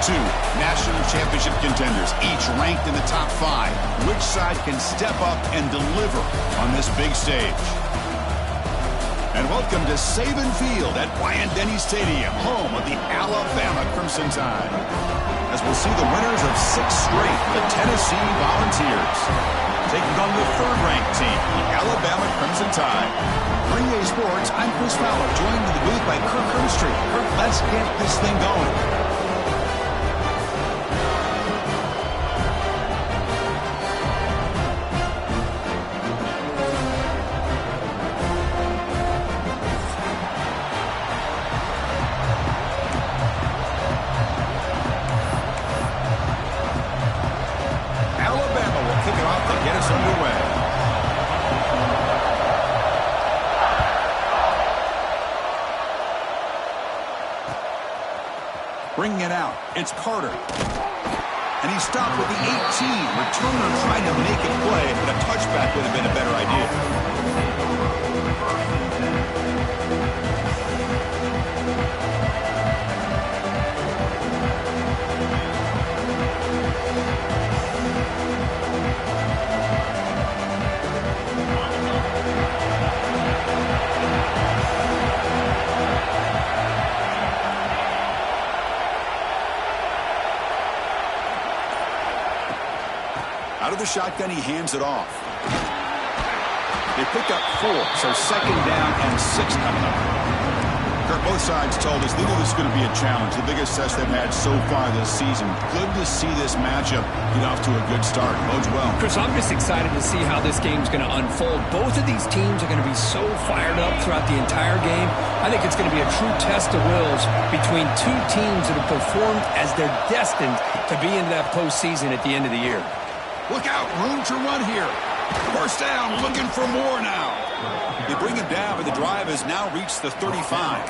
two national championship contenders, each ranked in the top 5. Which side can step up and deliver on this big stage? And welcome to Saban Field at Dynasty Stadium, home of the Alabama Crimson Tide, as we'll see the winners of 6 straight, the Tennessee Volunteers, taking on the 3rd-ranked team, the Alabama Crimson Tide. For EA Sports, I'm Chris Fowler, joined in the booth by Kirk Herbstreit. Kirk, let's get this thing going. Bringing it out, it's Carter. And he stopped with the 18. Returner tried to make it play, but a touchback would have been a better idea. Out of the shotgun, he hands it off. They pick up 4, so 2nd down and 6 coming up. Kirk, both sides told us they knew this was going to be a challenge, the biggest test they've had so far this season. Good to see this matchup get off to a good start. Bodes well. Chris, I'm just excited to see how this game's going to unfold. Both of these teams are going to be so fired up throughout the entire game. I think it's going to be a true test of wills between 2 teams that have performed as they're destined to be into that postseason at the end of the year. Look out, room to run here. 1st down, looking for more now. They bring him down, but the drive has now reached the 35.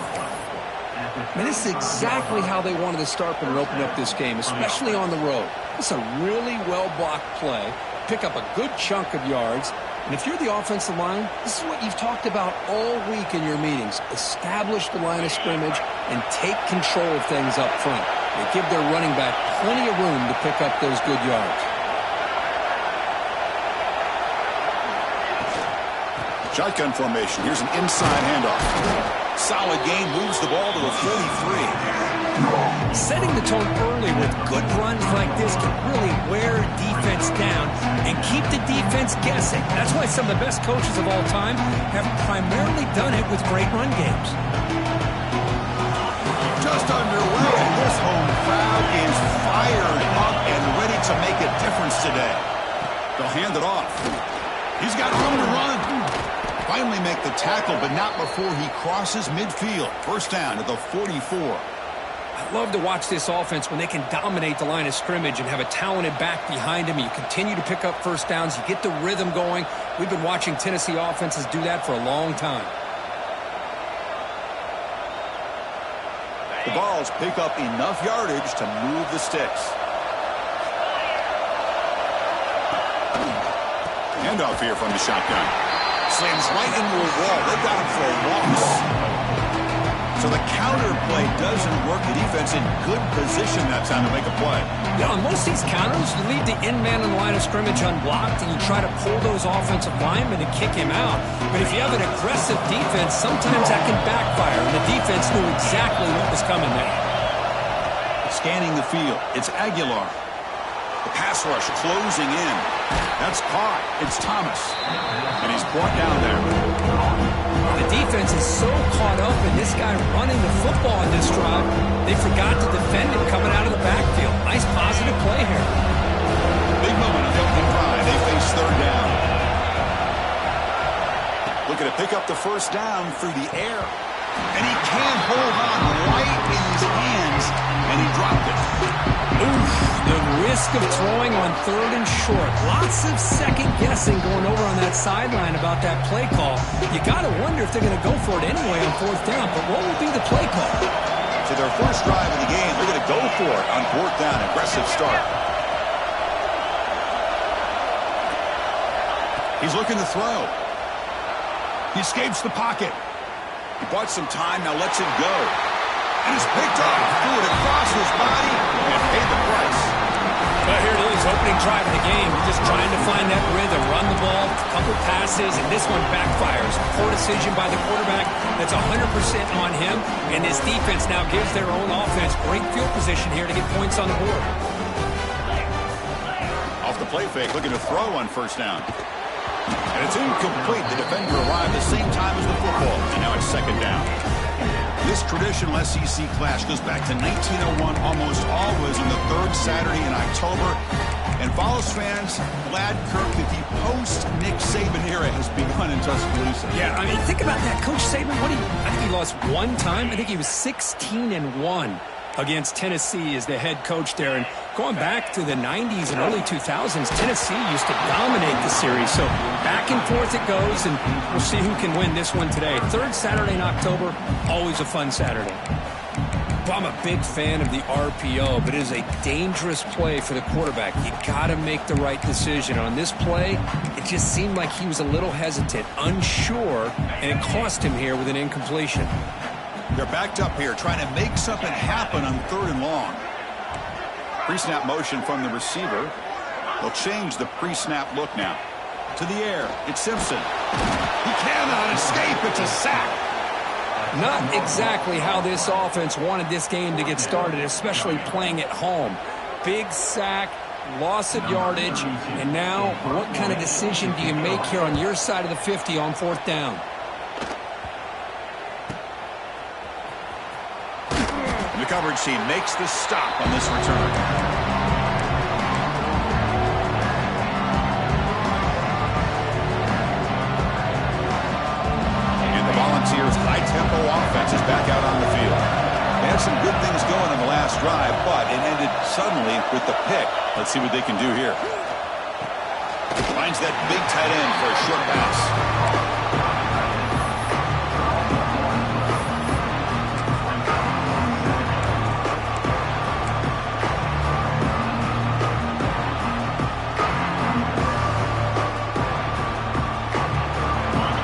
Man, this is exactly how they wanted to start when it opened up this game, especially on the road. It's a really well-blocked play, pick up a good chunk of yards, and if you're the offensive line, this is what you've talked about all week in your meetings. Establish the line of scrimmage and take control of things up front. They give their running back plenty of room to pick up those good yards. Shotgun formation. Here's an inside handoff. Solid gain, moves the ball to the 43. Setting the tone early with good runs like this can really wear defense down and keep the defense guessing. That's why some of the best coaches of all time have primarily done it with great run games. Just underway, and this home crowd is fired up and ready to make a difference today. They'll hand it off. He's got room to run. Finally make the tackle, but not before he crosses midfield. 1st down at the 44. I love to watch this offense when they can dominate the line of scrimmage and have a talented back behind him. You continue to pick up 1st downs. You get the rhythm going. We've been watching Tennessee offenses do that for a long time. The Vols pick up enough yardage to move the sticks. Handoff here from the shotgun. Slams right into a wall. They've got him for a loss. So the counter play doesn't work. The defense in good position that time to make a play. Yeah, on most of these counters, you leave the in man in the line of scrimmage unblocked, and you try to pull those offensive linemen to kick him out. But if you have an aggressive defense, sometimes that can backfire, and the defense knew exactly what was coming there. Scanning the field, it's Aguilar. The pass rush closing in. That's caught. It's Thomas. And he's brought down there. The defense is so caught up in this guy running the football in this drive, they forgot to defend him coming out of the backfield. Nice positive play here. Big moment of the opening drive. They face 3rd down. Looking to pick up the 1st down through the air. And he can't hold on right in his hands, and he dropped it. Oof, the risk of throwing on 3rd and short. Lots of second guessing going over on that sideline about that play call. You got to wonder if they're going to go for it anyway on 4th down, but what will be the play call? So their first drive of the game, they're going to go for it on 4th down. Aggressive start. He's looking to throw. He escapes the pocket. He bought some time, now lets it go. And it's picked off. Threw it across his body and drive of the game. He's just trying to find that rhythm, run the ball, a couple passes, and this one backfires. Poor decision by the quarterback. That's 100% on him, and this defense now gives their own offense great field position here to get points on the board. Off the play fake, looking to throw on first down. And it's incomplete. The defender arrived the same time as the football, and now it's second down. This traditional SEC clash goes back to 1901, almost always on the third Saturday in October. And Vols fans, glad, Kirk, that the post-Nick Saban era has begun in Tuscaloosa. Yeah, I mean, think about that. Coach Saban, I think he lost one time. I think he was 16-1 against Tennessee as the head coach there. And going back to the 90s and early 2000s, Tennessee used to dominate the series. So back and forth it goes, and we'll see who can win this one today. Third Saturday in October, always a fun Saturday. Well, I'm a big fan of the RPO, but it is a dangerous play for the quarterback. You got to make the right decision. On this play, it just seemed like he was a little hesitant, unsure, and it cost him here with an incompletion. They're backed up here, trying to make something happen on third and long. Pre-snap motion from the receiver. They'll change the pre-snap look now. To the air, it's Simpson. He cannot escape. It's a sack. Not exactly how this offense wanted this game to get started, especially playing at home. Big sack, loss of yardage, and now what kind of decision do you make here on your side of the 50 on fourth down? The coverage team makes the stop on this return. Volunteers' high-tempo offense is back out on the field. They had some good things going on the last drive, but it ended suddenly with the pick. Let's see what they can do here. Finds that big tight end for a short pass.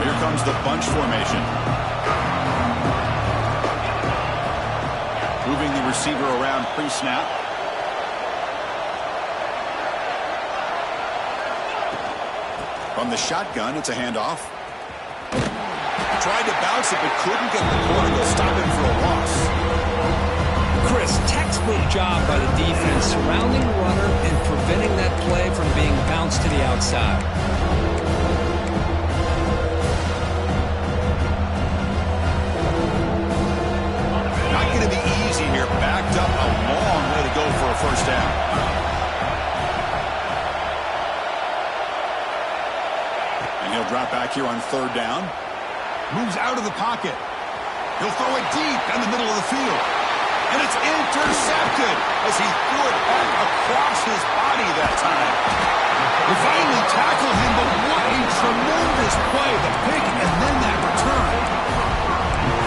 Here comes the bunch formation. Moving the receiver around pre-snap. From the shotgun, it's a handoff. Tried to bounce it, but couldn't get the corner to stop him for a loss. Chris, textbook job by the defense, surrounding the runner and preventing that play from being bounced to the outside. Not going to be easy here. Backed up a long way to go for a first down. And he'll drop back here on third down. Moves out of the pocket. He'll throw it deep in the middle of the field. And it's intercepted as he threw it back across his body that time. They finally tackled him, but what a tremendous play. The pick and then that return.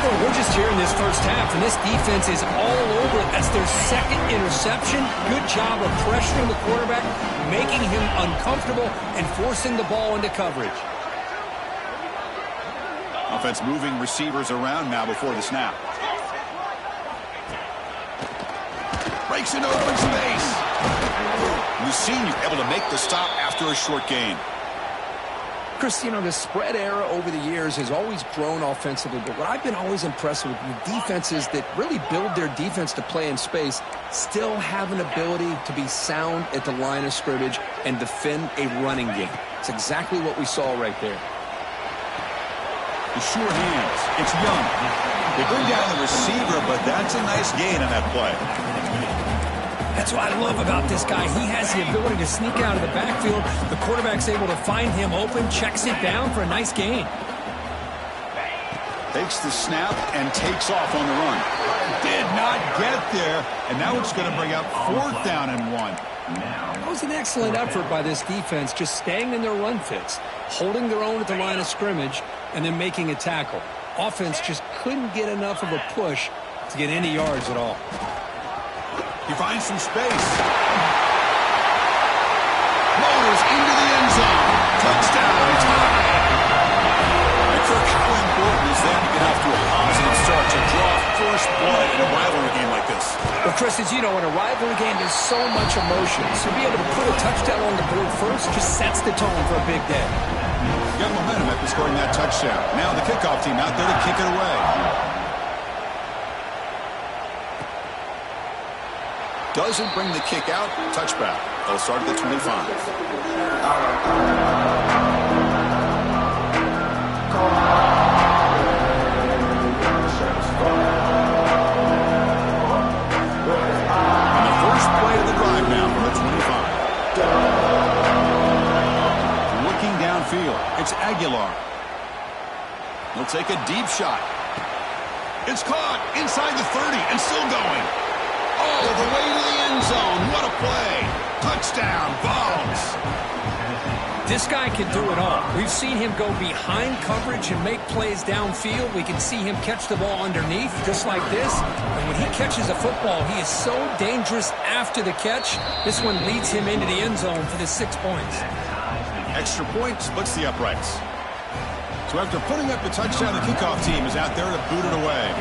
Well, we're just here in this first half, and this defense is all over it. That's their second interception. Good job of pressuring the quarterback, making him uncomfortable, and forcing the ball into coverage. Offense moving receivers around now before the snap. Breaks into open space. The senior able to make the stop after a short gain. Chris, you know, the spread era over the years has always grown offensively, but what I've been always impressed with defenses that really build their defense to play in space still have an ability to be sound at the line of scrimmage and defend a running game. It's exactly what we saw right there. The sure hands. It's Young. They bring down the receiver, but that's a nice gain on that play. That's what I love about this guy. He has the ability to sneak out of the backfield. The quarterback's able to find him open, checks it down for a nice gain. Takes the snap and takes off on the run. Did not get there, and now it's going to bring up fourth down and 1. That was an excellent effort by this defense, just staying in their run fits, holding their own at the line of scrimmage, and then making a tackle. Offense just couldn't get enough of a push to get any yards at all. He finds some space. Motors into the end zone. Touchdown, tie. And Kirk, how important is that to get off to a positive start to draw first blood in a rivalry game like this? Well, Chris, as you know, in a rivalry game, there's so much emotion. So to be able to put a touchdown on the board first just sets the tone for a big day. Got momentum after scoring that touchdown. Now the kickoff team out there to kick it away. Doesn't bring the kick out. Touchback. They'll start at the 25. Play of the drive now from the 25. Looking downfield, it's Aguilar. He'll take a deep shot. It's caught inside the 30 and still going. Oh, the way to the end zone. What a play. Touchdown, Vols. This guy can do it all. We've seen him go behind coverage and make plays downfield. We can see him catch the ball underneath, just like this. And when he catches a football, he is so dangerous after the catch. This one leads him into the end zone for the 6 points. Extra point splits the uprights. So after putting up the touchdown, the kickoff team is out there to boot it away.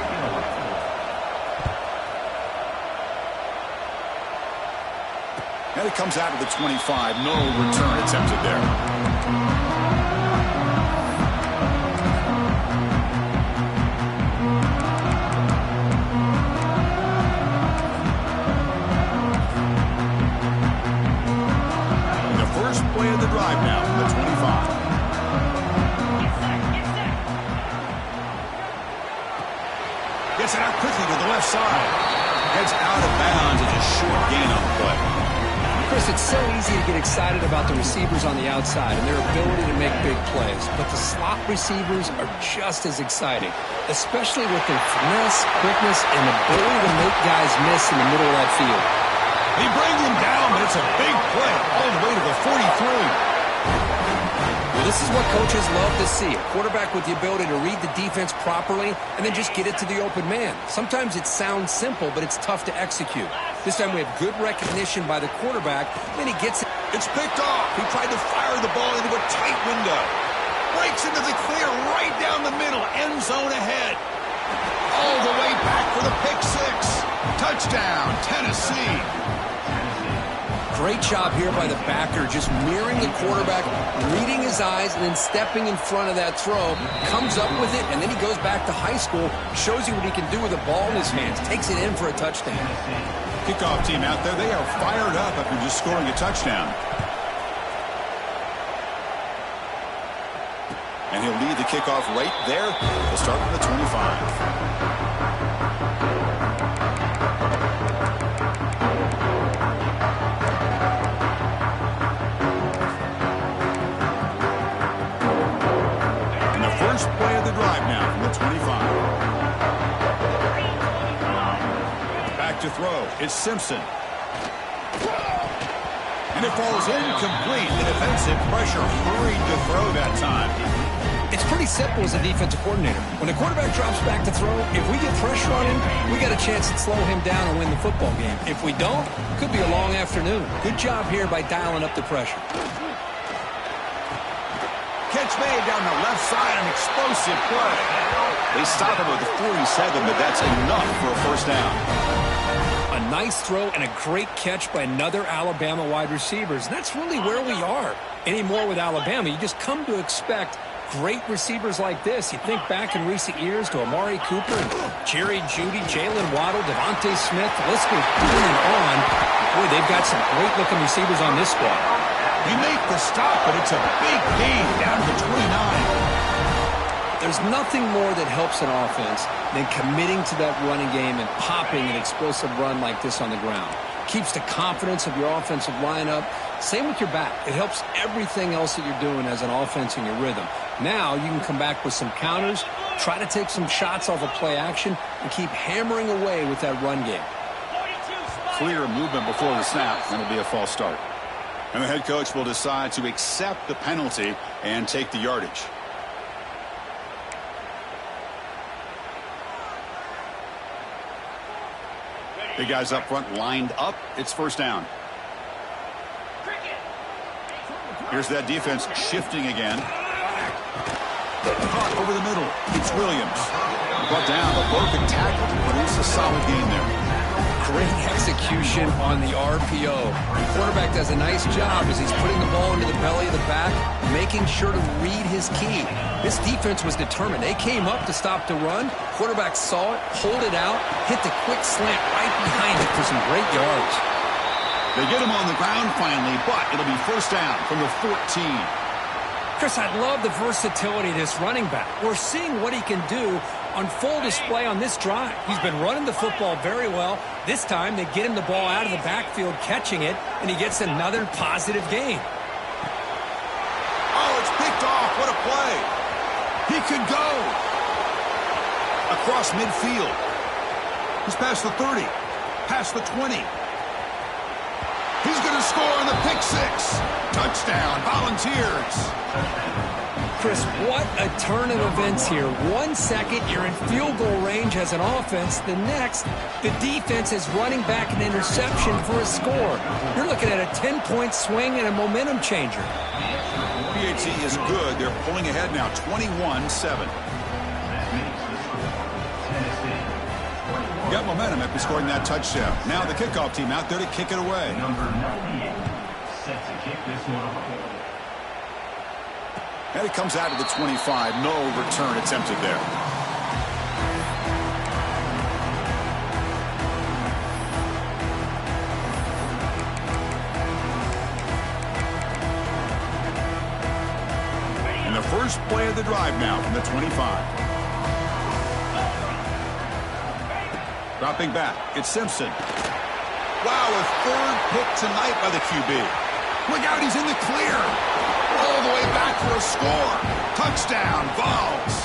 And it comes out of the 25. No return attempted there. And the first play of the drive now from the 25. Gets it out quickly to the left side. Heads out of bounds. It's a short gain on the play. Chris, it's so easy to get excited about the receivers on the outside and their ability to make big plays, but the slot receivers are just as exciting, especially with their finesse, quickness, and ability to make guys miss in the middle of that field. He brings him down, but it's a big play all the way to the 43. Well, this is what coaches love to see, a quarterback with the ability to read the defense properly and then just get it to the open man. Sometimes it sounds simple, but it's tough to execute. This time we have good recognition by the quarterback, and he gets it. It's picked off. He tried to fire the ball into a tight window. Breaks into the clear right down the middle. End zone ahead. All the way back for the pick six. Touchdown, Tennessee. Great job here by the backer, just mirroring the quarterback, reading his eyes, and then stepping in front of that throw. Comes up with it, and then he goes back to high school, shows you what he can do with the ball in his hands, takes it in for a touchdown. Kickoff team out there, they are fired up after just scoring a touchdown. And he'll lead the kickoff right there. They'll start with the 25. First play of the drive now from the 25. Back to throw. It's Simpson. And it falls incomplete. The defensive pressure hurried to throw that time. It's pretty simple as a defensive coordinator. When the quarterback drops back to throw, if we get pressure on him, we got a chance to slow him down and win the football game. If we don't, it could be a long afternoon. Good job here by dialing up the pressure. Catch made down the left side, an explosive play. They stop him at the 47, but that's enough for a first down. A nice throw and a great catch by another Alabama wide receivers. That's really where we are. Anymore with Alabama, you just come to expect great receivers like this. You think back in recent years to Amari Cooper, Jerry Jeudy, Jalen Waddle, Devontae Smith. The list goes on and on. Boy, they've got some great-looking receivers on this squad. They make the stop, but it's a big gain down to the 29. There's nothing more that helps an offense than committing to that running game and popping an explosive run like this on the ground. Keeps the confidence of your offensive lineup. Same with your back. It helps everything else that you're doing as an offense in your rhythm. Now you can come back with some counters, try to take some shots off of play action, and keep hammering away with that run game. Clear movement before the snap, and it'll be a false start. And the head coach will decide to accept the penalty and take the yardage. Big guys up front lined up. It's first down. Here's that defense shifting again. Caught over the middle. It's Williams. Brought down, but broken tackle to produce a solid gain there. Great execution on the RPO. The quarterback does a nice job as he's putting the ball into the belly of the back, making sure to read his key. This defense was determined. They came up to stop the run. Quarterback saw it, pulled it out, hit the quick slant right behind it for some great yards. They get him on the ground finally, but it'll be first down from the 14. Chris, I love the versatility of this running back. We're seeing what he can do on full display on this drive. He's been running the football very well. This time, they get him the ball out of the backfield, catching it, and he gets another positive gain. Oh, it's picked off. What a play. He could go. Across midfield. He's past the 30. Past the 20. He's going to score on the pick six. Touchdown, Volunteers. Chris, what a turn of events here. 1 second, you're in field goal range as an offense. The next, the defense is running back an interception for a score. You're looking at a 10-point swing and a momentum changer. PAT is good. They're pulling ahead now, 21-7. Got momentum after scoring that touchdown. Now the kickoff team out there to kick it away. Set to kick this one off. And it comes out to the 25. No return attempted there. And the first play of the drive now from the 25. Dropping back, it's Simpson. Wow, a third pick tonight by the QB. Look out, he's in the clear. All the way back for a score. Touchdown, Vols.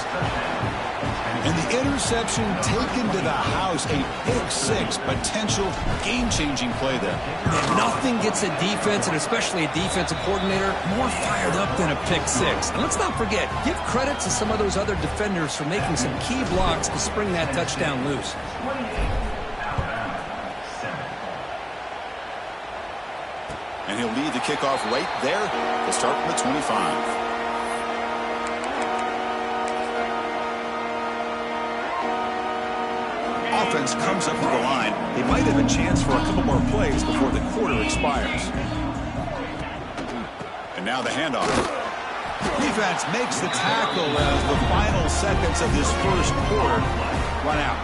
And the interception taken to the house, a pick six, potential game-changing play there. And nothing gets a defense, and especially a defensive coordinator, more fired up than a pick six. And let's not forget, give credit to some of those other defenders for making some key blocks to spring that touchdown loose. And he'll lead the kickoff right there. We'll start from the 25. Offense comes up to the line. They might have a chance for a couple more plays before the quarter expires. And now the handoff. Defense makes the tackle as the final seconds of this first quarter run out.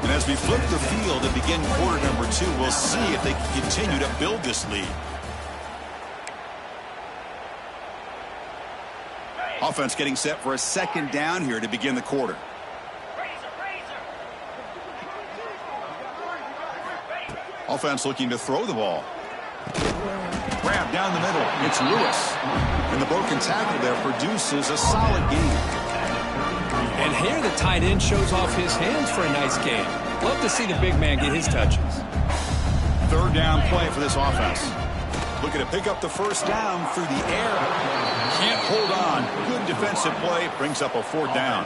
And as we flip the field to begin quarter number 2, we'll see if they can continue to build this lead. Offense getting set for a second down here to begin the quarter. Offense looking to throw the ball. Grab down the middle. It's Lewis. And the broken tackle there produces a solid gain. And here the tight end shows off his hands for a nice gain. Love to see the big man get his touches. Third down play for this offense. Looking to pick up the first down through the air. Can't hold on. Good defensive play. Brings up a fourth down.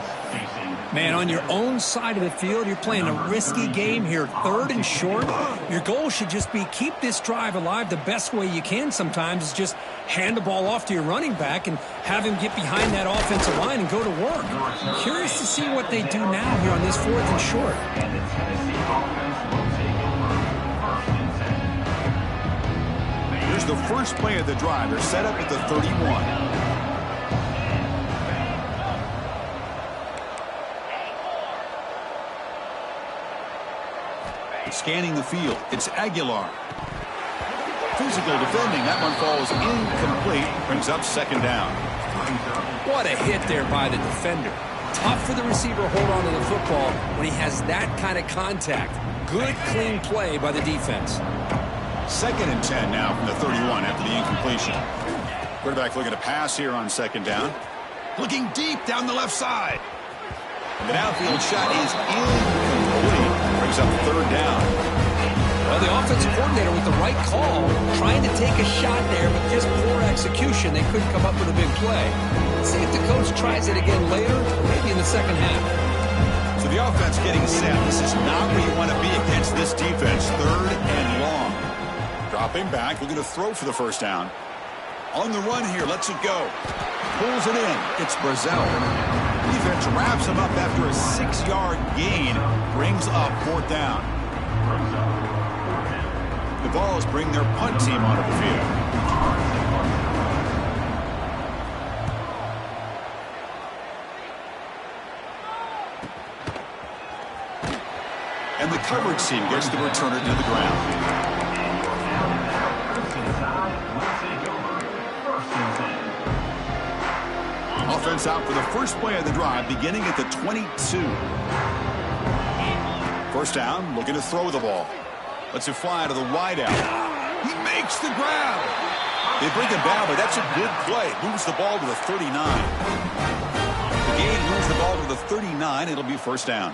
Man, on your own side of the field, you're playing a risky game here. Third and short. Your goal should just be keep this drive alive. The best way you can sometimes is just hand the ball off to your running back and have him get behind that offensive line and go to work. Curious to see what they do now here on this fourth and short. Here's the first play of the drive. They're set up at the 31. Scanning the field, it's Aguilar. Physical defending, that one falls incomplete, brings up second down. What a hit there by the defender. Tough for the receiver to hold on to the football when he has that kind of contact. Good, clean play by the defense. Second and 10 now from the 31 after the incompletion. Quarterback looking to pass here on second down. Looking deep down the left side. And the downfield shot is incomplete. Brings up third down. Well, the offensive coordinator with the right call, trying to take a shot there, but just poor execution. They couldn't come up with a big play. Let's see if the coach tries it again later, maybe in the second half. So the offense getting set. This is not where you want to be against this defense. Third and long. Dropping back, looking to throw for the first down. On the run here, lets it go. Pulls it in. It's Brazel. Defense wraps him up after a 6-yard gain. Brings up 4th down. The Vols bring their punt team onto the field. And the coverage team gets the returner to the ground. Offense out for the first play of the drive, beginning at the 22. First down, looking to throw the ball. Lets it fly to the wideout. He makes the grab. They bring him down, but that's a good play. Moves the ball to the 39. The game moves the ball to the 39. It'll be first down.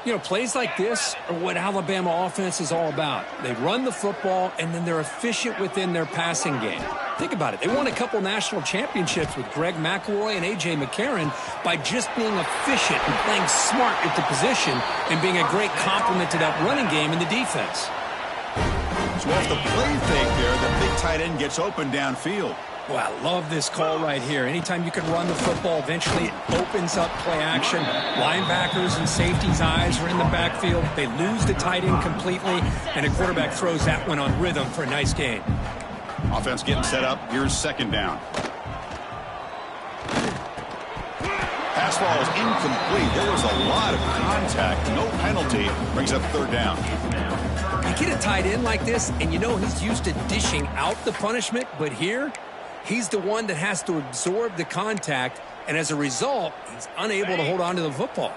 You know, plays like this are what Alabama offense is all about. They run the football, and then they're efficient within their passing game. Think about it. They won a couple national championships with Greg McElroy and A.J. McCarron by just being efficient and playing smart at the position and being a great complement to that running game in the defense. So off the play fake there, the big tight end gets open downfield. Boy, I love this call right here. Anytime you can run the football, eventually it opens up play action. Linebackers and safeties' eyes are in the backfield. They lose the tight end completely, and a quarterback throws that one on rhythm for a nice gain. Offense getting set up. Here's second down. Pass ball is incomplete. There was a lot of contact. No penalty. Brings up third down. You get a tight end like this, and you know he's used to dishing out the punishment, but here, he's the one that has to absorb the contact, and as a result, he's unable to hold on to the football.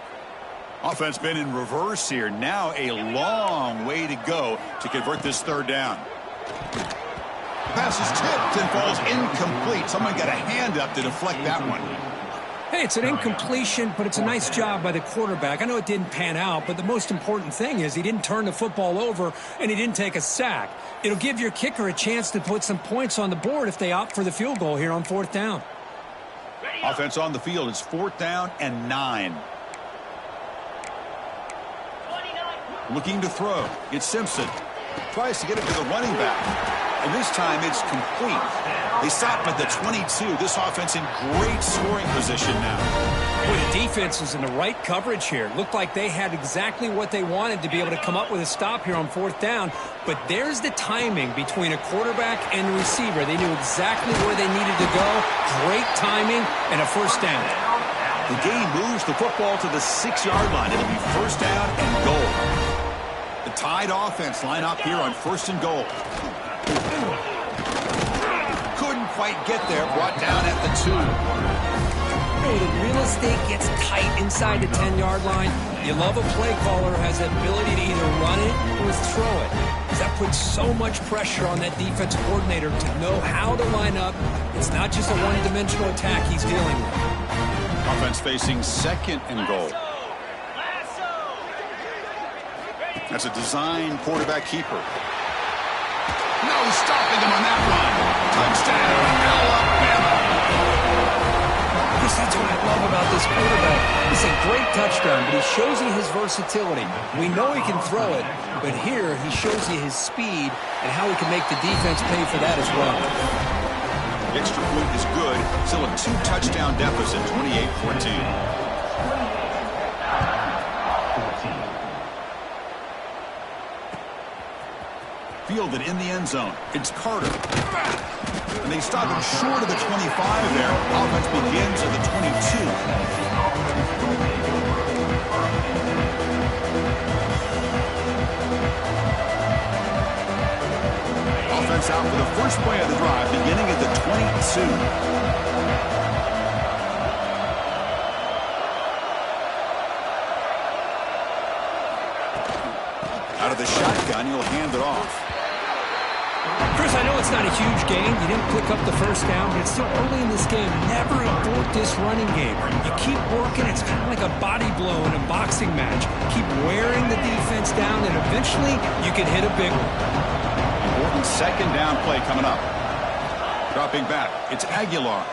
Offense been in reverse here. Now a long way to go to convert this third down. Pass is tipped and falls incomplete. Someone got a hand up to deflect that one. Hey, it's an incompletion, but it's a nice job by the quarterback. I know it didn't pan out, but the most important thing is he didn't turn the football over and he didn't take a sack. It'll give your kicker a chance to put some points on the board if they opt for the field goal here on 4th down. Offense on the field. It's 4th down and 9. Looking to throw. It's Simpson. Tries to get it to the running back. And this time it's complete. They stop at the 22. This offense in great scoring position now. Boy, the defense was in the right coverage here. Looked like they had exactly what they wanted to be able to come up with a stop here on 4th down. But there's the timing between a quarterback and a receiver. They knew exactly where they needed to go. Great timing and a first down. The game moves the football to the 6-yard line. It'll be first down and goal. The tied offense line up here on 1st and goal. Couldn't quite get there. Brought down at the 2. The real estate gets tight inside the 10-yard line. You love a play caller who has the ability to either run it or throw it. Because that puts so much pressure on that defensive coordinator to know how to line up. It's not just a one-dimensional attack he's dealing with. Offense facing 2nd and goal. That's a design quarterback keeper. No stopping him on that one. Touchdown, Alabama. That's what I love about this quarterback. It's a great touchdown, but he shows you his versatility. We know he can throw it, but here he shows you his speed and how he can make the defense pay for that as well. The extra point is good. Still a 2-touchdown deficit, 28-14. Fielded in the end zone. It's Carter. And they stop him short of the 25 there. Offense begins at the 22. Offense out for the first play of the drive, beginning at the 22. Out of the shotgun, he'll hand it off. Chris, I know it's not a huge game. You didn't pick up the first down, but it's still early in this game. Never abort this running game. You keep working. It's kind of like a body blow in a boxing match. Keep wearing the defense down, and eventually you can hit a big one. Important second down play coming up. Dropping back. It's Aguilar.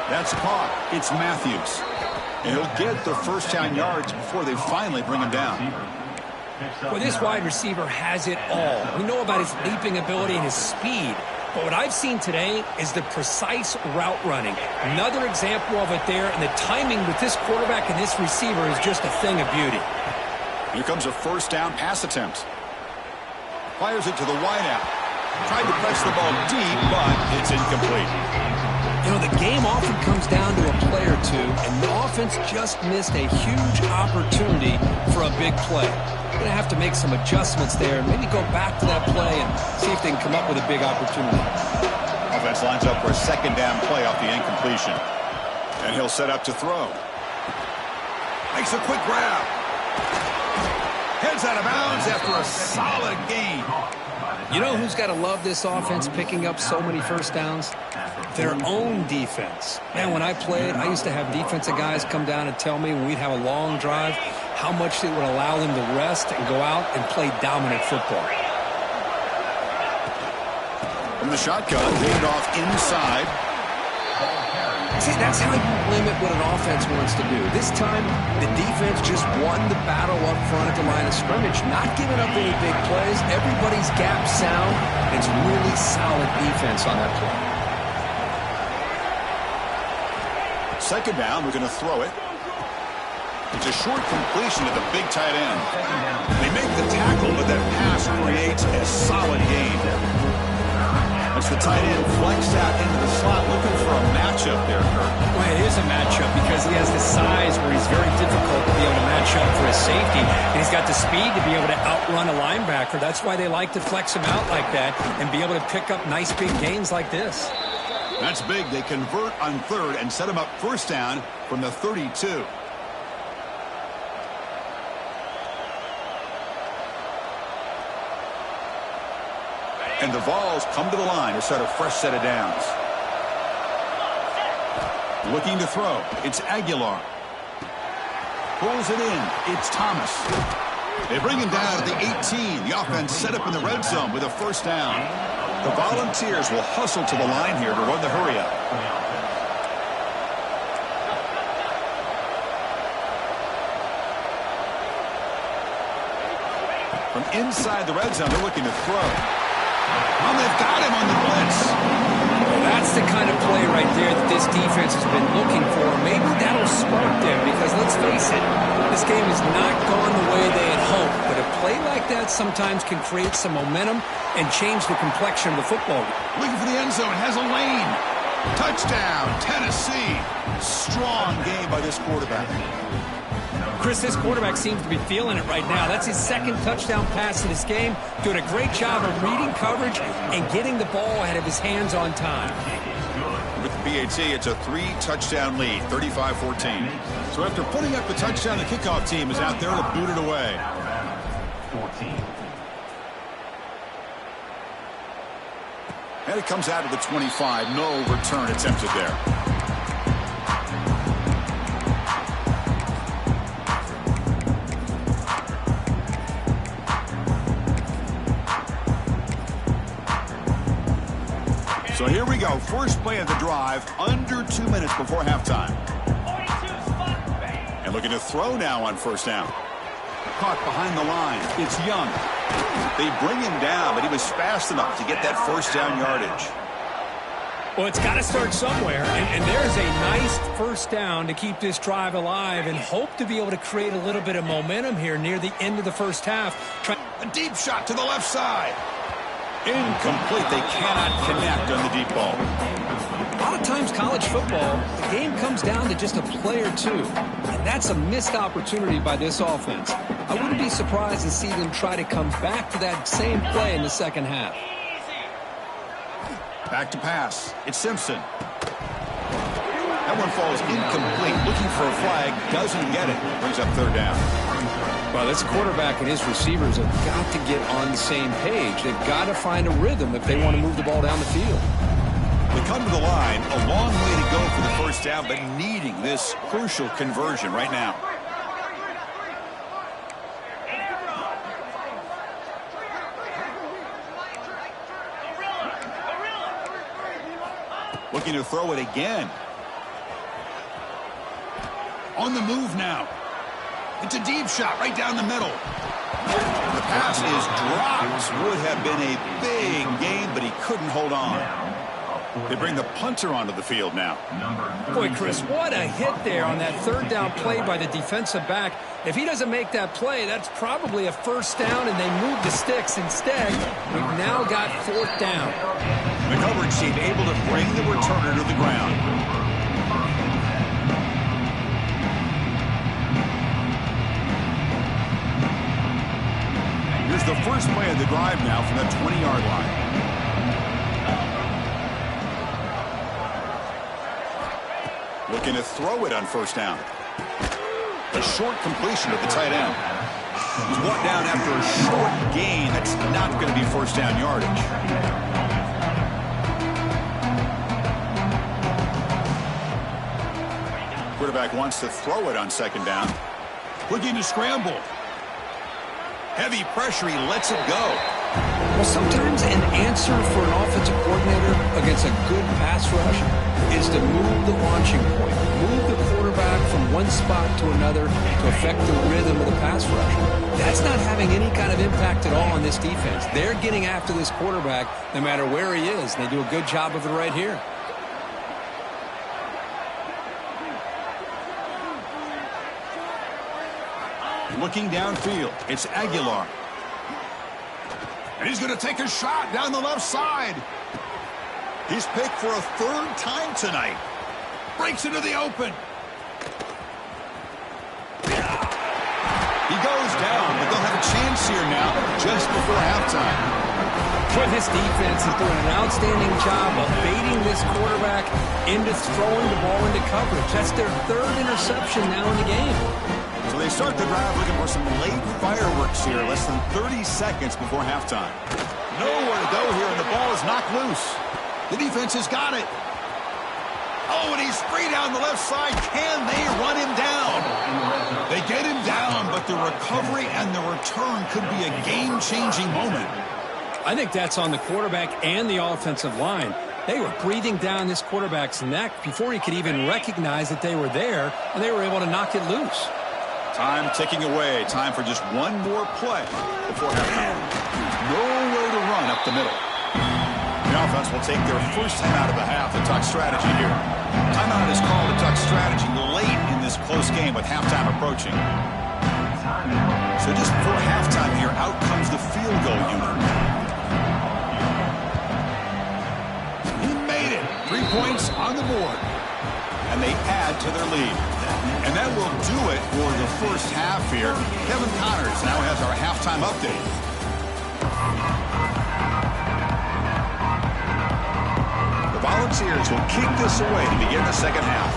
That's caught. It's Matthews. And he'll get the first down yards before they finally bring him down. Well, this wide receiver has it all. We know about his leaping ability and his speed, But what I've seen today is the precise route running. Another example of it there, and the timing with this quarterback and this receiver is just a thing of beauty. Here comes a first down pass attempt. Fires it to the wideout. Tried to press the ball deep, but it's incomplete. You know, the game often comes down to a play or two, and the offense just missed a huge opportunity for a big play. They're going to have to make some adjustments there and maybe go back to that play and see if they can come up with a big opportunity. Offense lines up for a second down play off the incompletion. And he'll set up to throw. Makes a quick grab. Heads out of bounds after a solid gain. You know who's got to love this offense picking up so many first downs? Their own defense. Man, when I played, I used to have defensive guys come down and tell me when we'd have a long drive how much it would allow them to rest and go out and play dominant football. From the shotgun, handed off inside. See, that's how you limit what an offense wants to do. This time, the defense just won the battle up front at the line of scrimmage, not giving up any big plays. Everybody's gap sound. It's really solid defense on that play. Second down, we're going to throw it. It's a short completion to the big tight end. They make the tackle, but that pass creates a solid gain. That's the tight end flexed out into the slot, looking for a matchup there, Kirk. Well, it is a matchup because he has the size where he's very difficult to be able to match up for his safety, and he's got the speed to be able to outrun a linebacker. That's why they like to flex him out like that and be able to pick up nice big gains like this. That's big. They convert on third and set him up first down from the 32. And the Vols come to the line to start a fresh set of downs. Looking to throw. It's Aguilar. Pulls it in. It's Thomas. They bring him down at the 18. The offense set up in the red zone with a first down. The Volunteers will hustle to the line here to run the hurry-up. From inside the red zone, they're looking to throw. Oh, they've got him on the blitz. Well, that's the kind of play right there that this defense has been looking for. Maybe that'll spark them because, let's face it, this game has not gone the way they had hoped. But a play like that sometimes can create some momentum and change the complexion of the football. Looking for the end zone, has a lane. Touchdown, Tennessee. Strong game by this quarterback. Chris, this quarterback seems to be feeling it right now. That's his second touchdown pass in this game. Doing a great job of reading coverage and getting the ball out of his hands on time. With the PAT, it's a 3-touchdown lead, 35-14. So after putting up the touchdown, the kickoff team is out there to boot it away. 14. And it comes out of the 25. No return attempted there. So here we go. First play of the drive, under 2 minutes before halftime. And looking to throw now on first down. Caught behind the line. It's Young. They bring him down, but he was fast enough to get that first down yardage. Well, it's got to start somewhere, and there's a nice first down to keep this drive alive and hope to be able to create a little bit of momentum here near the end of the first half. A deep shot to the left side. Incomplete. They cannot connect on the deep ball. A lot of times college football, the game comes down to just a play or two, and that's a missed opportunity by this offense. I wouldn't be surprised to see them try to come back to that same play in the second half. Back to pass. It's Simpson. That one falls incomplete. Looking for a flag. Doesn't get it. Brings up third down. Well, this quarterback and his receivers have got to get on the same page. They've got to find a rhythm if they want to move the ball down the field. They come to the line. A long way to go for the first down, but needing this crucial conversion right now. Looking to throw it again. On the move now. It's a deep shot right down the middle. The pass is dropped. Would have been a big gain, but he couldn't hold on. They bring the punter onto the field now. Boy, Chris, what a hit there on that third down play by the defensive back. If he doesn't make that play, that's probably a first down, and they move the sticks. Instead, we've now got fourth down. The coverage team able to bring the returner to the ground. Here's the first play of the drive now from the 20-yard line. Looking to throw it on first down. A short completion of the tight end. He's brought down after a short gain. That's not going to be first down yardage. Quarterback wants to throw it on second down. Looking to scramble. Heavy pressure. He lets it go. Well, sometimes an answer for an offensive coordinator against a good pass rush is to move the launching point, move the quarterback from one spot to another to affect the rhythm of the pass rush. That's not having any kind of impact at all on this defense. They're getting after this quarterback no matter where he is, and they do a good job of it right here. Looking downfield, it's Aguilar. And he's going to take a shot down the left side. He's picked for a third time tonight. Breaks into the open. He goes down, but they'll have a chance here now just before halftime. But this defense is doing an outstanding job of baiting this quarterback into throwing the ball into coverage. That's their third interception now in the game. So they start the drive looking for some late fireworks here, less than 30 seconds before halftime. Nowhere to go here, and the ball is knocked loose. The defense has got it. Oh, and he's free down the left side. Can they run him down? They get him down, but the recovery and the return could be a game-changing moment. I think that's on the quarterback and the offensive line. They were breathing down this quarterback's neck before he could even recognize that they were there, and they were able to knock it loose. Time ticking away. Time for just one more play before halftime. Nowhere to run up the middle. The offense will take their first timeout of the half to talk strategy here. Timeout is called to talk strategy late in this close game with halftime approaching. So just before halftime here, out comes the field goal unit. He made it. 3 points on the board. And they add to their lead. And that will do it for the first half here. Kevin Connors now has our halftime update. The Volunteers will kick this away to begin the second half.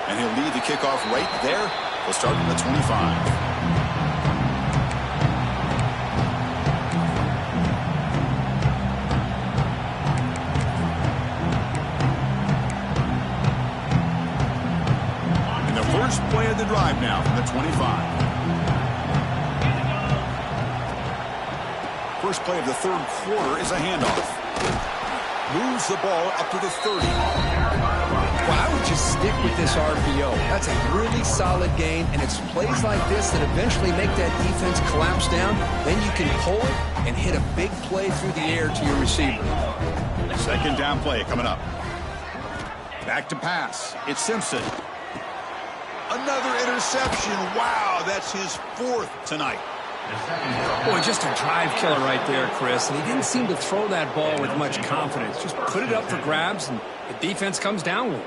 And he'll lead the kickoff right there. We'll start from the 25. First play of the drive now from the 25. First play of the third quarter is a handoff. Moves the ball up to the 30. Well, I would just stick with this RPO. That's a really solid gain, and it's plays like this that eventually make that defense collapse down. Then you can pull it and hit a big play through the air to your receiver. Second down play coming up. Back to pass. It's Simpson. Another interception. Wow, that's his fourth tonight. Boy, just a drive killer right there, Chris. And he didn't seem to throw that ball with much confidence. Just put it up for grabs, and the defense comes down with it.